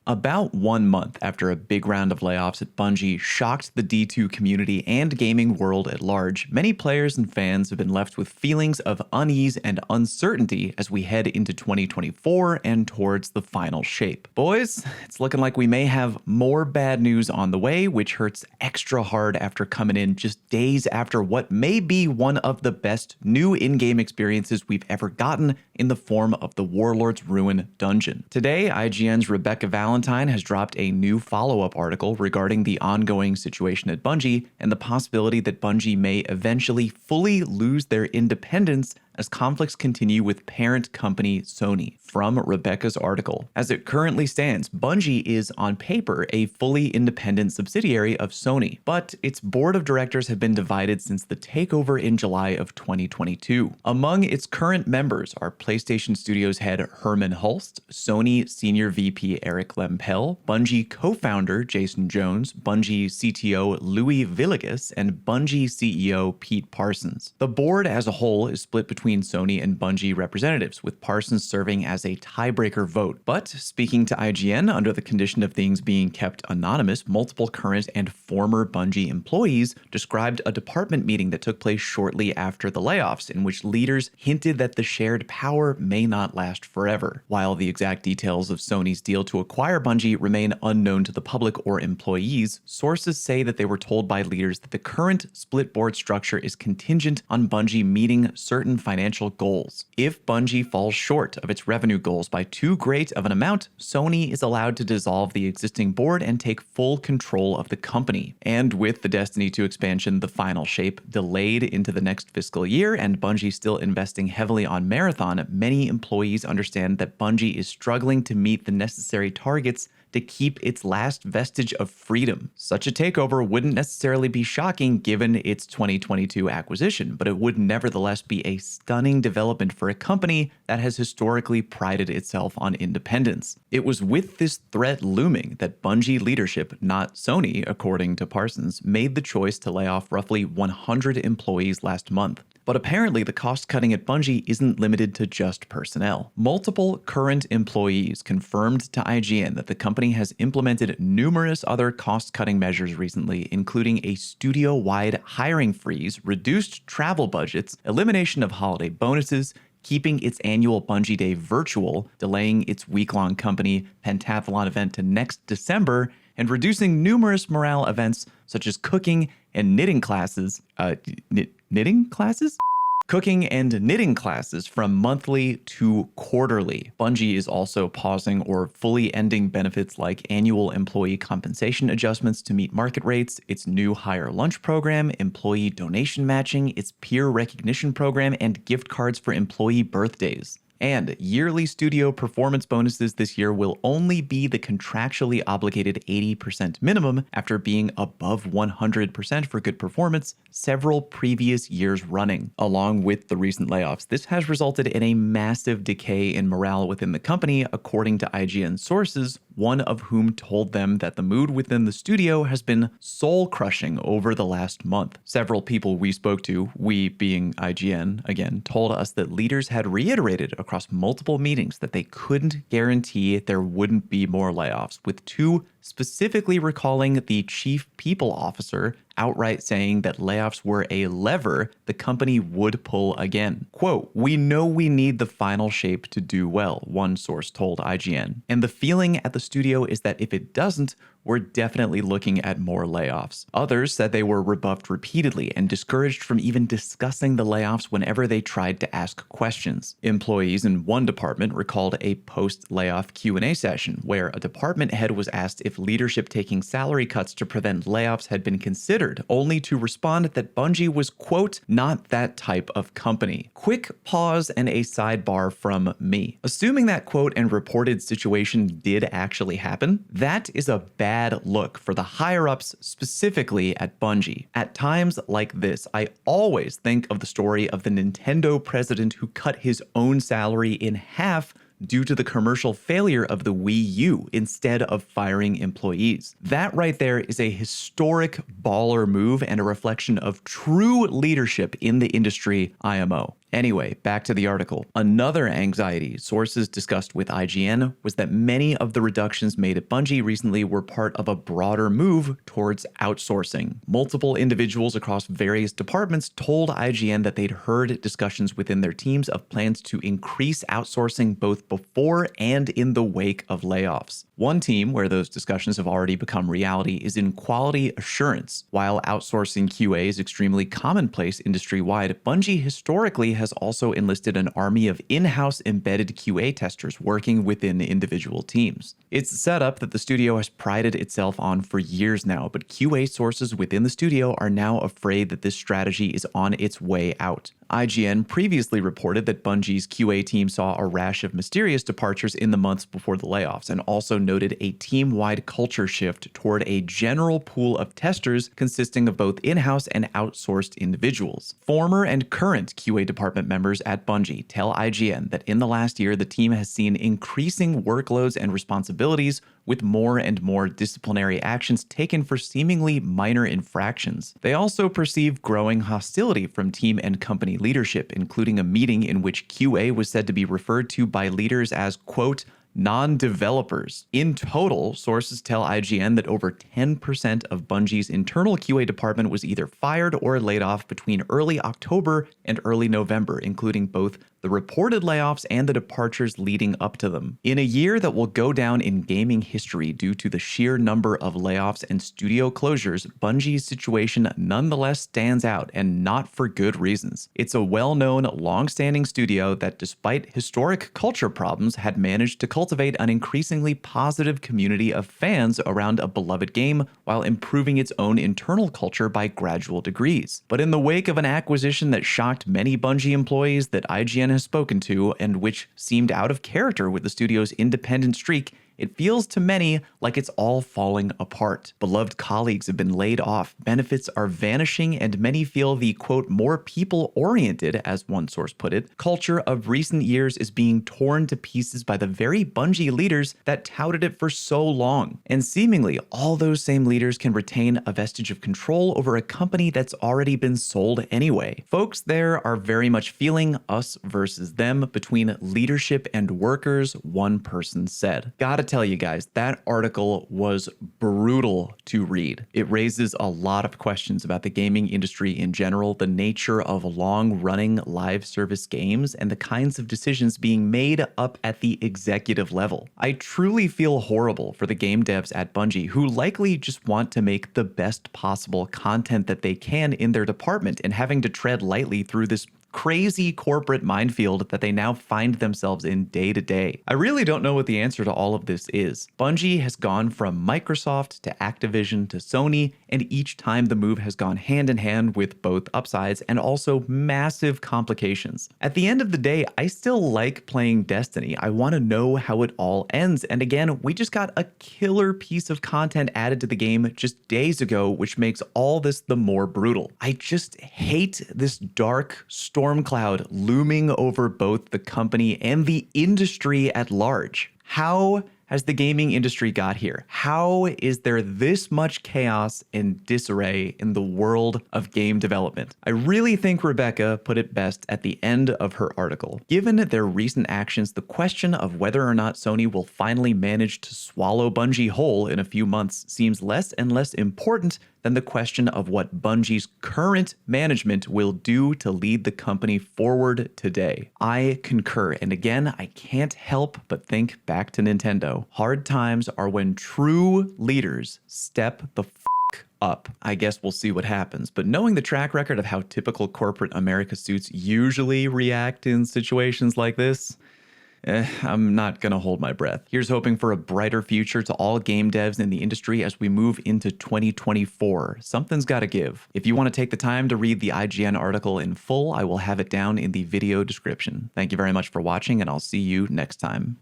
About 1 month after a big round of layoffs at Bungie shocked the D2 community and gaming world at large, many players and fans have been left with feelings of unease and uncertainty as we head into 2024 and towards the final shape. Boys, it's looking like we may have more bad news on the way, which hurts extra hard after coming in just days after what may be one of the best new in-game experiences we've ever gotten in the form of the Warlord's Ruin dungeon. Today, IGN's Rebekah Valentine has dropped a new follow-up article regarding the ongoing situation at Bungie and the possibility that Bungie may eventually fully lose their independence as conflicts continue with parent company Sony. From Rebekah's article, as it currently stands, Bungie is on paper a fully independent subsidiary of Sony, but its board of directors have been divided since the takeover in July of 2022. Among its current members are PlayStation Studios head Herman Hulst, Sony Senior VP Eric Lempel, Bungie co-founder Jason Jones, Bungie CTO Louis Villegas, and Bungie CEO Pete Parsons. The board as a whole is split between Sony and Bungie representatives, with Parsons serving as a tiebreaker vote. But speaking to IGN under the condition of things being kept anonymous, multiple current and former Bungie employees described a department meeting that took place shortly after the layoffs, in which leaders hinted that the shared power may not last forever. While the exact details of Sony's deal to acquire Bungie remain unknown to the public or employees, sources say that they were told by leaders that the current split board structure is contingent on Bungie meeting certain financial goals. If Bungie falls short of its revenue goals by too great of an amount, Sony is allowed to dissolve the existing board and take full control of the company. And with the Destiny 2 expansion, The Final Shape, delayed into the next fiscal year and Bungie still investing heavily on Marathon, many employees understand that Bungie is struggling to meet the necessary targets to keep its last vestige of freedom. Such a takeover wouldn't necessarily be shocking given its 2022 acquisition, but it would nevertheless be a stunning development for a company that has historically prided itself on independence. It was with this threat looming that Bungie leadership, not Sony, according to Parsons, made the choice to lay off roughly 100 employees last month. But apparently the cost cutting at Bungie isn't limited to just personnel. Multiple current employees confirmed to IGN that the company has implemented numerous other cost-cutting measures recently, including a studio-wide hiring freeze, reduced travel budgets, elimination of holiday bonuses, keeping its annual Bungie Day virtual, delaying its week-long company pentathlon event to next December, and reducing numerous morale events such as cooking and knitting classes, Cooking and knitting classes from monthly to quarterly. Bungie is also pausing or fully ending benefits like annual employee compensation adjustments to meet market rates, its new higher lunch program, employee donation matching, its peer recognition program, and gift cards for employee birthdays. And yearly studio performance bonuses this year will only be the contractually obligated 80% minimum after being above 100% for good performance several previous years running. Along with the recent layoffs, this has resulted in a massive decay in morale within the company, according to IGN sources, one of whom told them that the mood within the studio has been soul-crushing over the last month. Several people we spoke to, we being IGN, again, told us that leaders had reiterated across multiple meetings that they couldn't guarantee there wouldn't be more layoffs, with two specifically recalling the chief people officer outright saying that layoffs were a lever the company would pull again. Quote, "We know we need the final shape to do well," one source told IGN. And the feeling at the studio is that if it doesn't, we're definitely looking at more layoffs. Others said they were rebuffed repeatedly and discouraged from even discussing the layoffs whenever they tried to ask questions. Employees in one department recalled a post-layoff Q&A session where a department head was asked if leadership taking salary cuts to prevent layoffs had been considered, only to respond that Bungie was, quote, "not that type of company." Quick pause and a sidebar from me. Assuming that quote and reported situation did actually happen, that is a bad look for the higher-ups specifically at Bungie. At times like this, I always think of the story of the Nintendo president who cut his own salary in half due to the commercial failure of the Wii U instead of firing employees. That right there is a historic baller move and a reflection of true leadership in the industry IMO. Anyway, back to the article. Another anxiety sources discussed with IGN was that many of the reductions made at Bungie recently were part of a broader move towards outsourcing. Multiple individuals across various departments told IGN that they'd heard discussions within their teams of plans to increase outsourcing both before and in the wake of layoffs. One team where those discussions have already become reality is in quality assurance. While outsourcing QA is extremely commonplace industry-wide, Bungie historically has also enlisted an army of in-house embedded QA testers working within individual teams. It's a setup that the studio has prided itself on for years now, but QA sources within the studio are now afraid that this strategy is on its way out. IGN previously reported that Bungie's QA team saw a rash of mysterious departures in the months before the layoffs, and also noted a team-wide culture shift toward a general pool of testers consisting of both in-house and outsourced individuals. Former and current QA department members at Bungie tell IGN that in the last year, the team has seen increasing workloads and responsibilities, with more and more disciplinary actions taken for seemingly minor infractions. They also perceive growing hostility from team and company leadership, including a meeting in which QA was said to be referred to by leaders as, quote, non-developers. In total, sources tell IGN that over 10% of Bungie's internal QA department was either fired or laid off between early October and early November, including both the reported layoffs and the departures leading up to them. In a year that will go down in gaming history due to the sheer number of layoffs and studio closures, Bungie's situation nonetheless stands out, and not for good reasons. It's a well-known, long-standing studio that, despite historic culture problems, had managed to cultivate an increasingly positive community of fans around a beloved game while improving its own internal culture by gradual degrees. But in the wake of an acquisition that shocked many Bungie employees that IGN has spoken to, and which seemed out of character with the studio's independent streak, it feels to many like it's all falling apart. Beloved colleagues have been laid off, benefits are vanishing, and many feel the, quote, more people-oriented, as one source put it, culture of recent years is being torn to pieces by the very Bungie leaders that touted it for so long. And seemingly, all those same leaders can retain a vestige of control over a company that's already been sold anyway. Folks there are very much feeling us versus them between leadership and workers, one person said. Gotta tell you guys, that article was brutal to read. It raises a lot of questions about the gaming industry in general, the nature of long-running live service games, and the kinds of decisions being made up at the executive level. I truly feel horrible for the game devs at Bungie, who likely just want to make the best possible content that they can in their department, and having to tread lightly through this crazy corporate minefield that they now find themselves in day to day. I really don't know what the answer to all of this is. Bungie has gone from Microsoft to Activision to Sony, and each time the move has gone hand in hand with both upsides and also massive complications. At the end of the day, I still like playing Destiny. I want to know how it all ends. And again, we just got a killer piece of content added to the game just days ago, which makes all this the more brutal. I just hate this dark storm cloud looming over both the company and the industry at large. How has the gaming industry got here? How is there this much chaos and disarray in the world of game development? I really think Rebekah put it best at the end of her article. Given their recent actions, the question of whether or not Sony will finally manage to swallow Bungie whole in a few months seems less and less important than the question of what Bungie's current management will do to lead the company forward today. I concur, and again, I can't help but think back to Nintendo. Hard times are when true leaders step the up. I guess we'll see what happens, but knowing the track record of how typical corporate America suits usually react in situations like this, I'm not gonna hold my breath. Here's hoping for a brighter future to all game devs in the industry as we move into 2024. Something's gotta give. If you want to take the time to read the IGN article in full, I will have it down in the video description. Thank you very much for watching, and I'll see you next time.